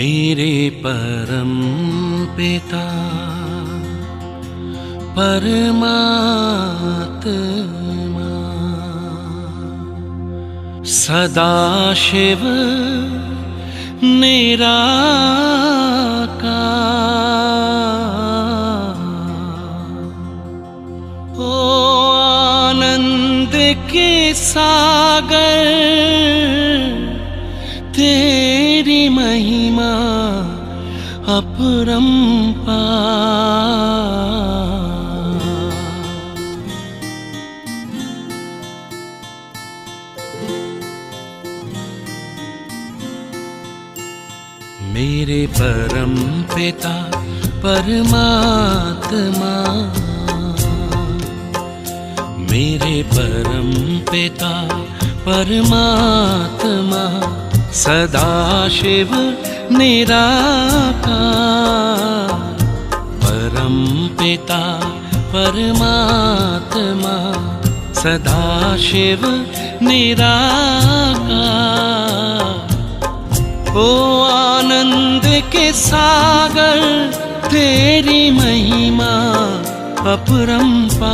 मेरे परम पिता परमात्मा सदाशिव निराकार, ओ आनंद के सागर तेरी महिमा अपरंपार। मेरे परम पिता परमात्मा, मेरे परम पिता परमात्मा सदाशिव निराकार, परम पिता परमात्मा सदाशिव निराकार, ओ आनंद के सागर तेरी महिमा अपरंपार,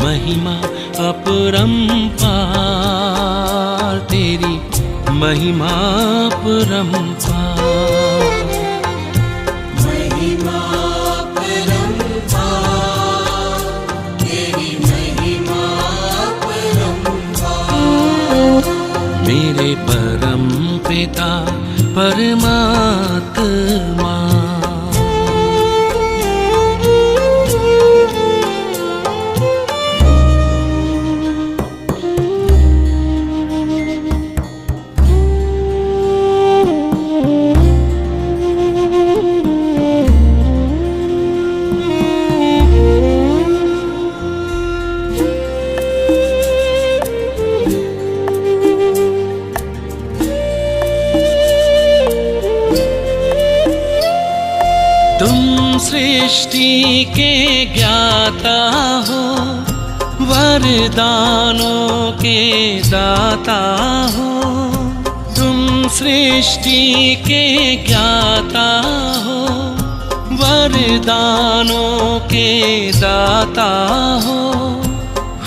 महिमा अपरंपार, तेरी महिमा अपरंपार। महिमा अपरंपार, तेरी महिमा अपरंपार। मेरे परम पिता परमात्मा, तुम सृष्टि के ज्ञाता हो, वरदानों के दाता हो। तुम सृष्टि के ज्ञाता हो, वरदानों के दाता हो।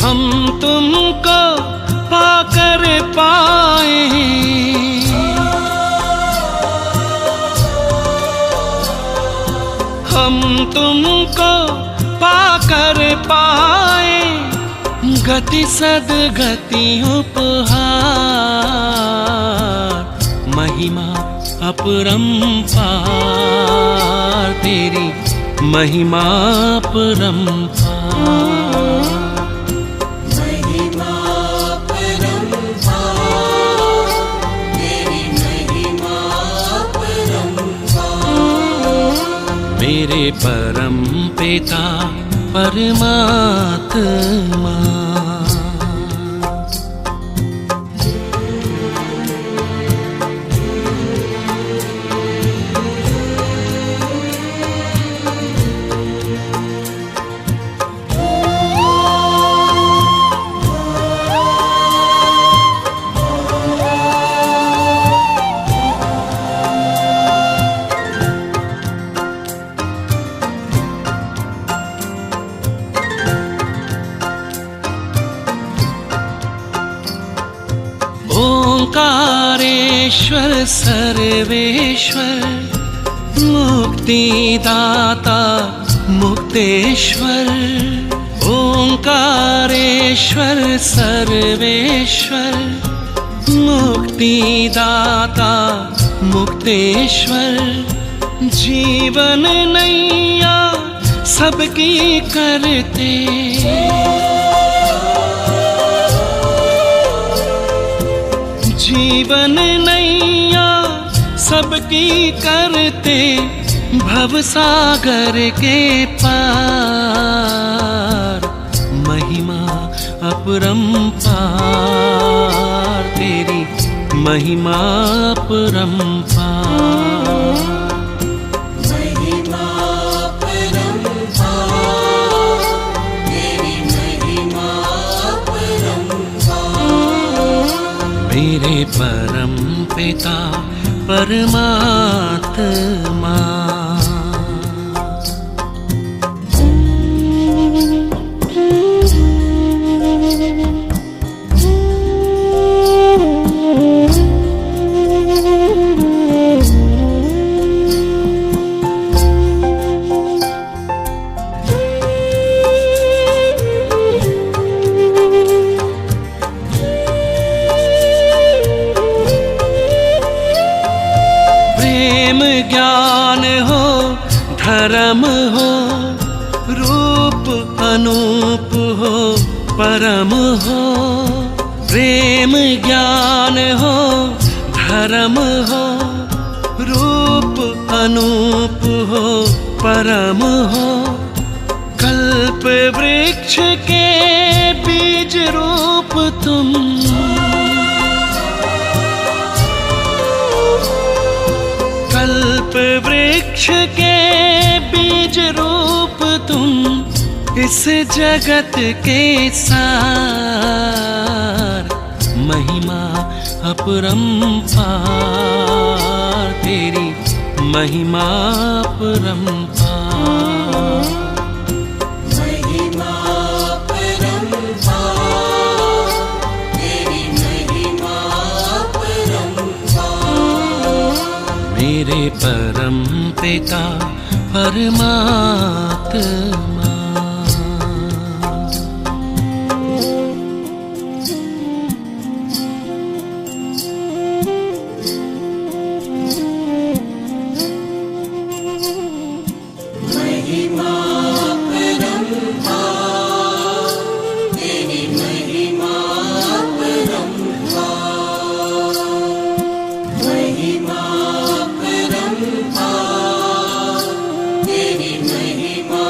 हम तुमको पाकर पाए, हम तुमको पाकर पाए, गति सद्गति उपहार, महिमा अपरंपार, तेरी महिमा अपरंपार। महिमा अपरंपार, तेरी महिमा अपरंपार। मेरे परम पिता परमात्मा, ओंकारेश्वर सर्वेश्वर, मुक्तिदाता मुक्तेश्वर। ओंकारेश्वर सर्वेश्वर, मुक्तिदाता मुक्तेश्वर। जीवन नैया सबकी करते, जीवन नैया सबकी करते, भवसागर के पार, महिमा अपरंपार, तेरी महिमा अपरंपार। महिमा अपरंपार, तेरी महिमा अपरंपार। मेरे परम पिता परमात्मा। ज्ञान हो धर्म हो रूप अनूप हो परम हो। प्रेम ज्ञान हो धर्म हो रूप अनूप हो परम हो। कल्प वृक्ष के बीज रूप तुम, कल्प वृक्ष के बीज रूप तुम। इस जगत के सार महिमा अपरंपार, तेरी महिमा अपरंपार। महिमा अपरंपार, तेरी महिमा अपरंपार। मेरे परम पिता परमात्मा। महिमा अपरंपार, तेरी महिमा अपरंपार। महिमा अपरंपार, तेरी महिमा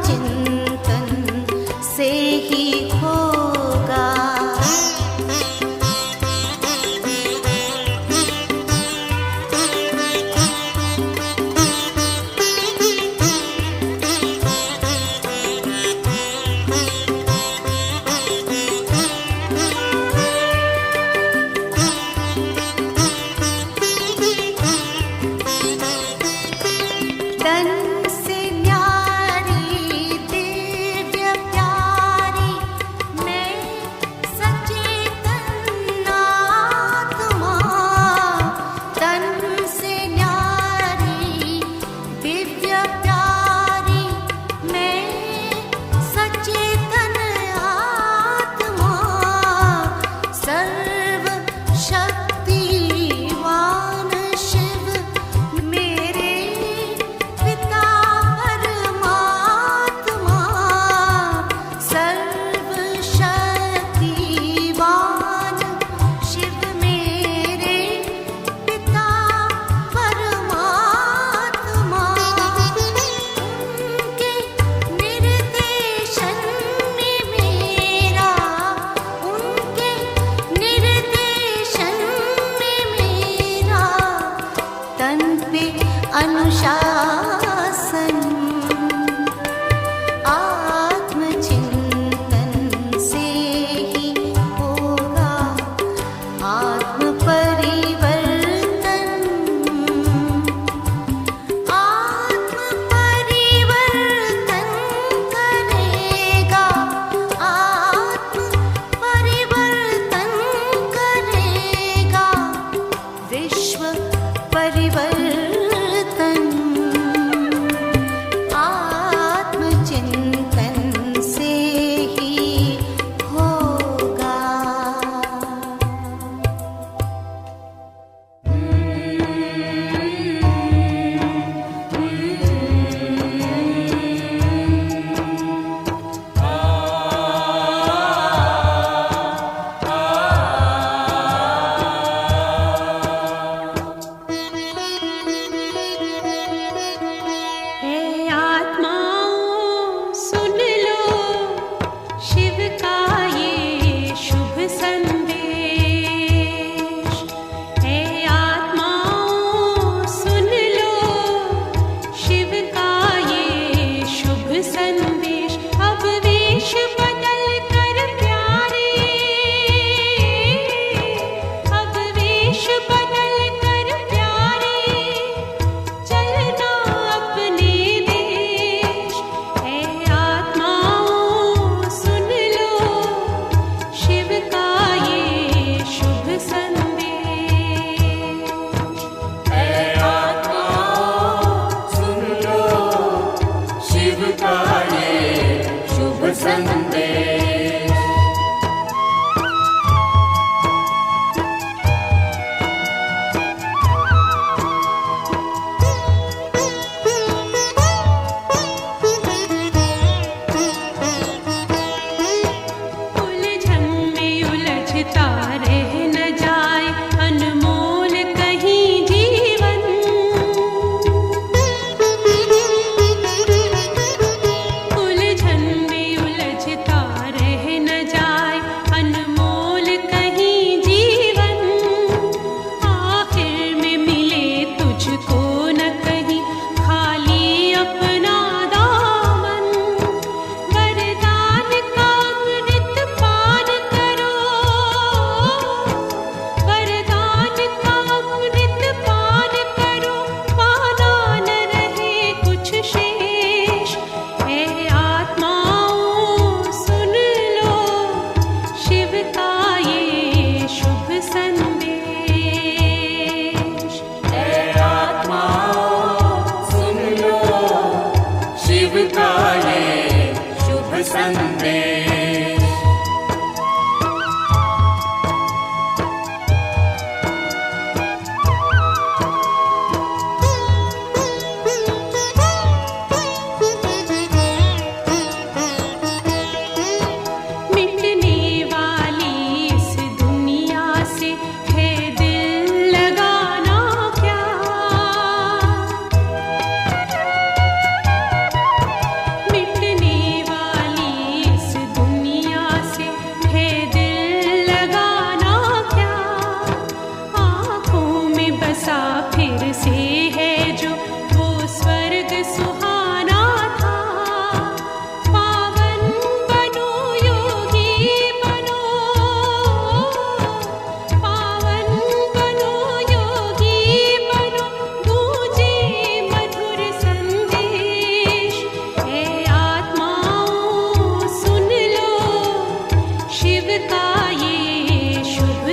चिंतन से ही होगा। तन से न्यारी दिव्य प्यारी मैं सचेतन आत्मा। तन से न्यारी दिव्य प्यारी मैं सचेतन आत्मा। सर्व शक्तिवान शिव मेरे पिता परमात्मा। सर्व शक्तिवान शिव मेरे पिता परमात्मा। उनके निर्देशन में मेरा, उनके निर्देशन में मेरा तन पे अनुशासन। आत्मचिंतन से ही होगा आत्म परिवर्तन। आत्म परिवर्तन करेगा, आत्म परिवर्तन करेगा विश्व परिवर्तन। आत्मचिंतन से ही होगा। हे आत्माओं सुन लो शिव का ये शुभ संदेश। हे आत्माओं सुन लो शिव का ये शुभ संदेश। अब वेश बदल कर प्यारे, अब वेश बदल कर प्यारे चलना अपने देश। हे आत्माओं सुन लो शिव का ये शुभ संदेश। हे आत्माओं सुन लो शिव का ये शुभ संदेश।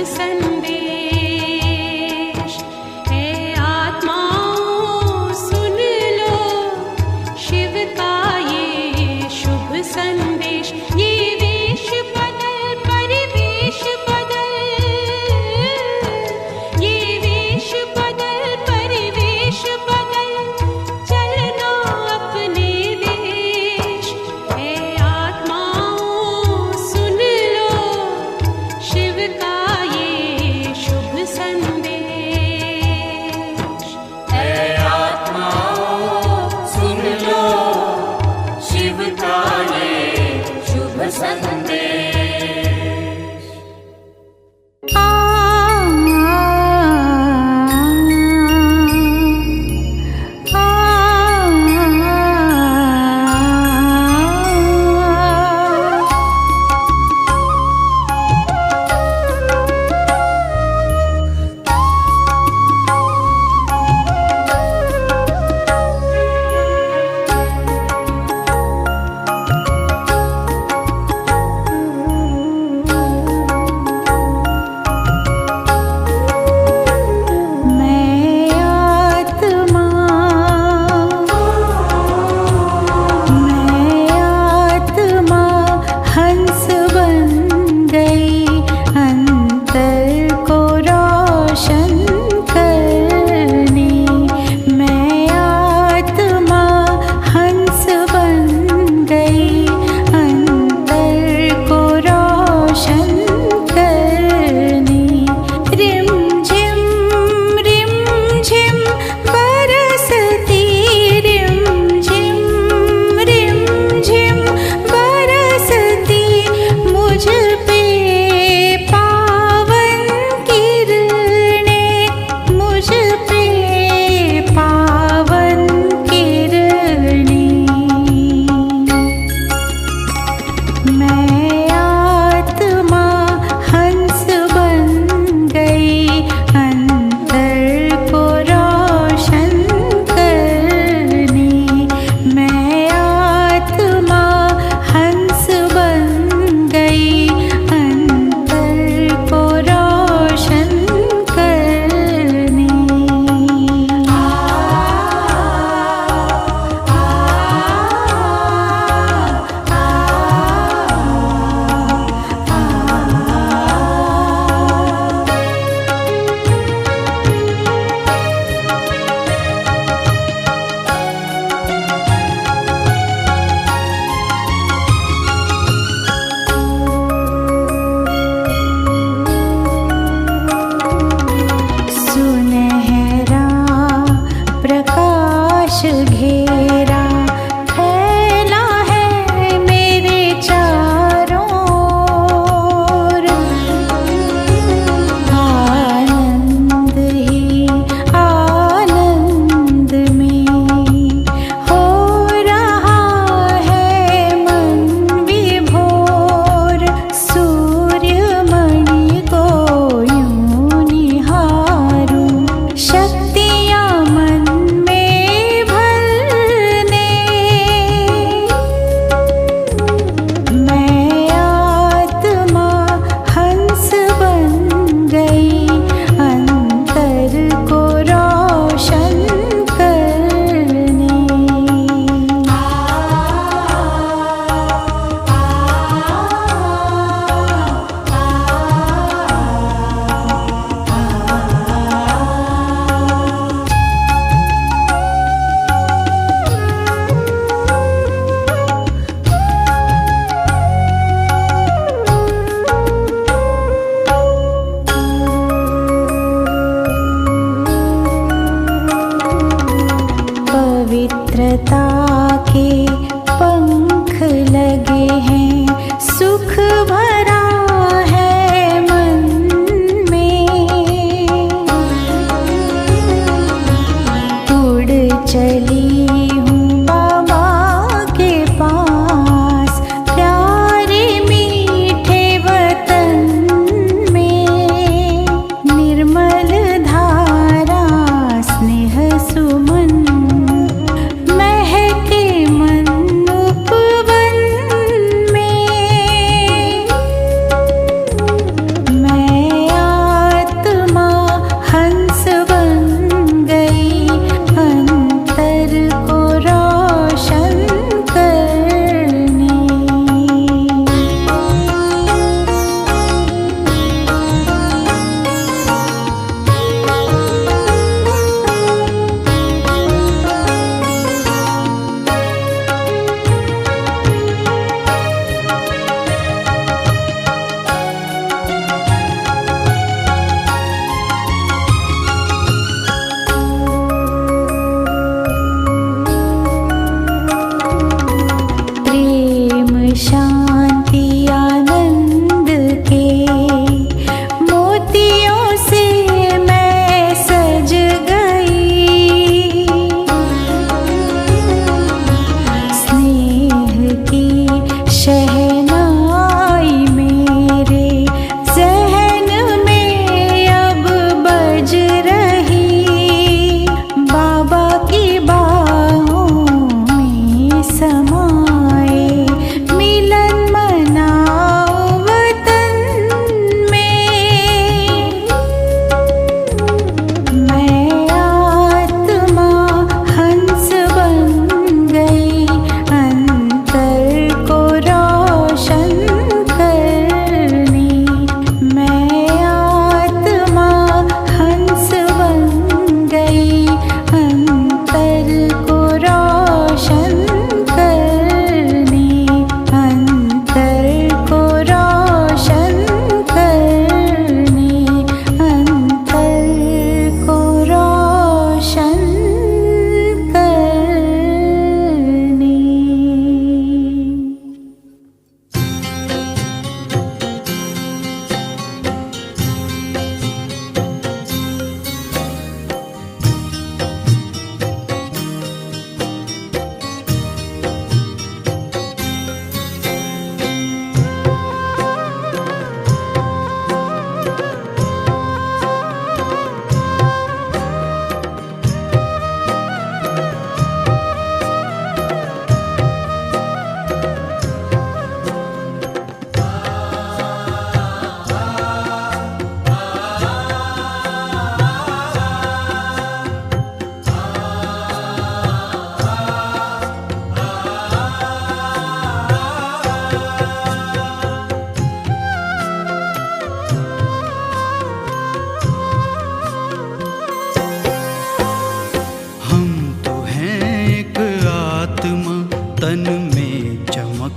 संदेश। है आत्माओं सुन लो शिव का ये शुभ संदेश। ये वेश बदल परिवेश बदल, ये वेश बदल परिवेश बदल, चलना अपने देश। है आत्माओं सुन लो शिव का ये शुभ संदेश। है आत्माओं सुन लो शिव का ये शुभ संदेश। आ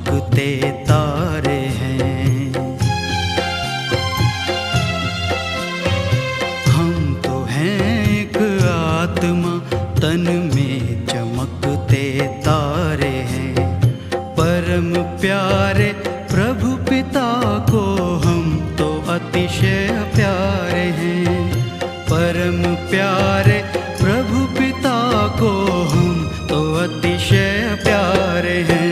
चमकते तारे हैं। हम तो हैं एक आत्मा, तन में चमकते तारे हैं। परम प्यारे प्रभु पिता को हम तो अतिशय प्यारे हैं। परम प्यारे प्रभु पिता को हम तो अतिशय प्यारे हैं।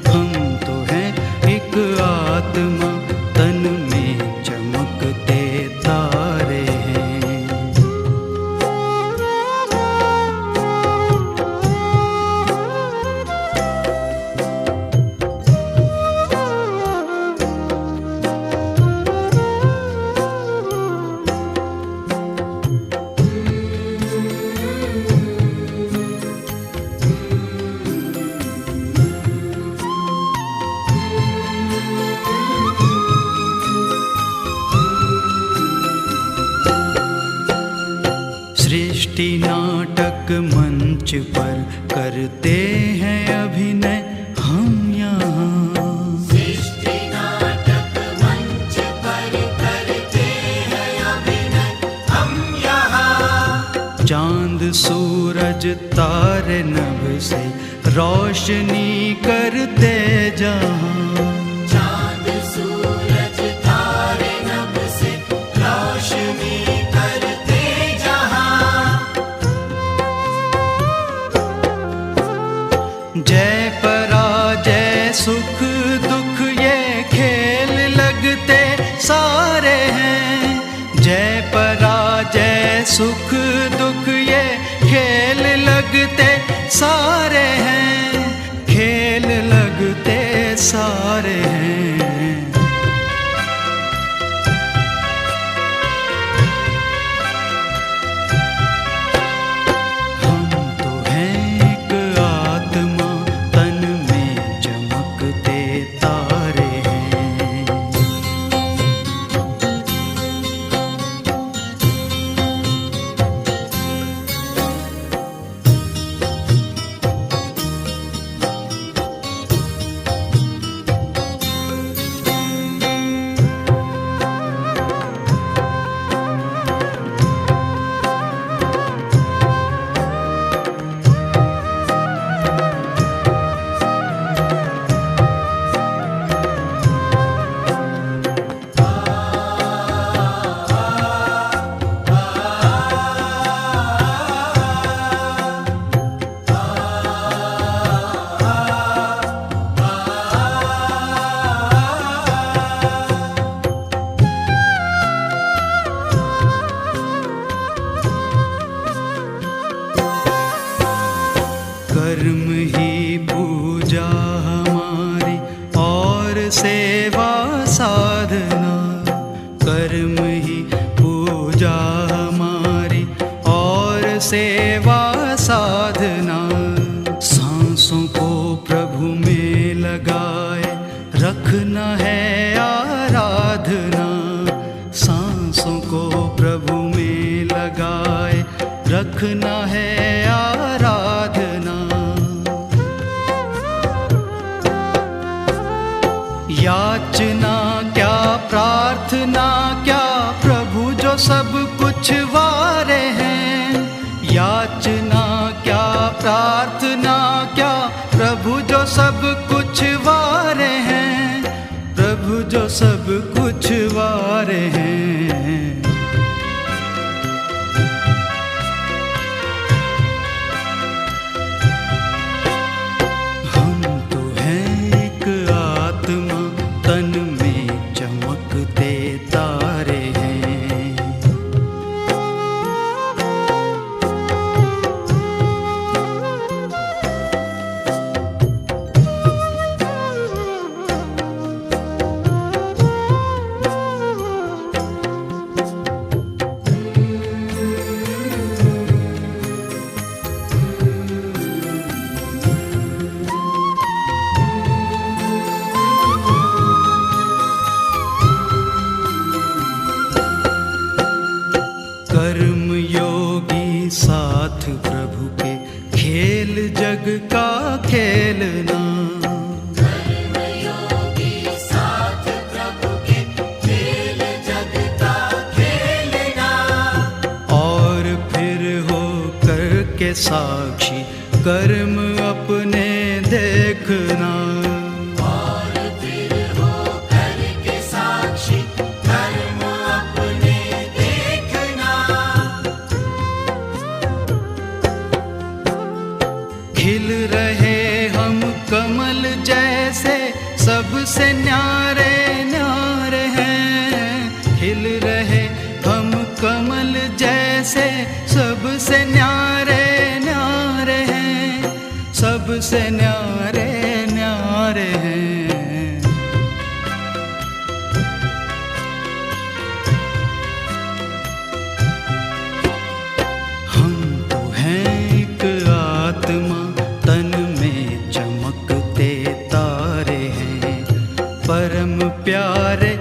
हम तो हैं एक आत्मा, तन में चमकते तारे हैं। सृष्टि नाटक मंच पर करते हैं अभिनय हम यहाँ। सृष्टि नाटक मंच पर करते हैं अभिनय हम यहाँ। चांद सूरज तारे नभ से रोशनी करते जहाँ। चांद सूरज तारे नभ से रोशनी करते जहाँ। जय पराजय सुख दुख ये खेल लगते सारे हैं। जय पराजय सुख दुख ये खेल लगते सारे हैं। खेल लगते सारे हैं। हम तो हैं एक आत्मा, तन में चमकते तारे हैं। कर्म ही पूजा हमारी और सेवा साधना। कर्म ही पूजा हमारी और सेवा साधना। सांसों को प्रभु में लगाए रखना है आराधना। सांसों को प्रभु में लगाए रखना है आराधना। याचना क्या प्रार्थना क्या प्रभु जो सब कुछ वारे हैं। याचना क्या प्रार्थना क्या प्रभु जो सब कुछ वारे हैं। प्रभु जो सब कुछ वारे हैं। हम तो हैं एक आत्मा, तन में चमकते तारे हैं। साक्षी कर्म अपने देखना। और फिर हो करके साक्षी कर्म अपने देखना। खिल रहे हम कमल जैसे सबसे न्यारे न्यारे हैं। खिल रहे हम कमल जैसे सबसे न्यारे न्यारे हैं। सबसे न्यारे न्यारे हैं। हम तो हैं एक आत्मा, तन में चमकते तारे हैं। परम प्यारे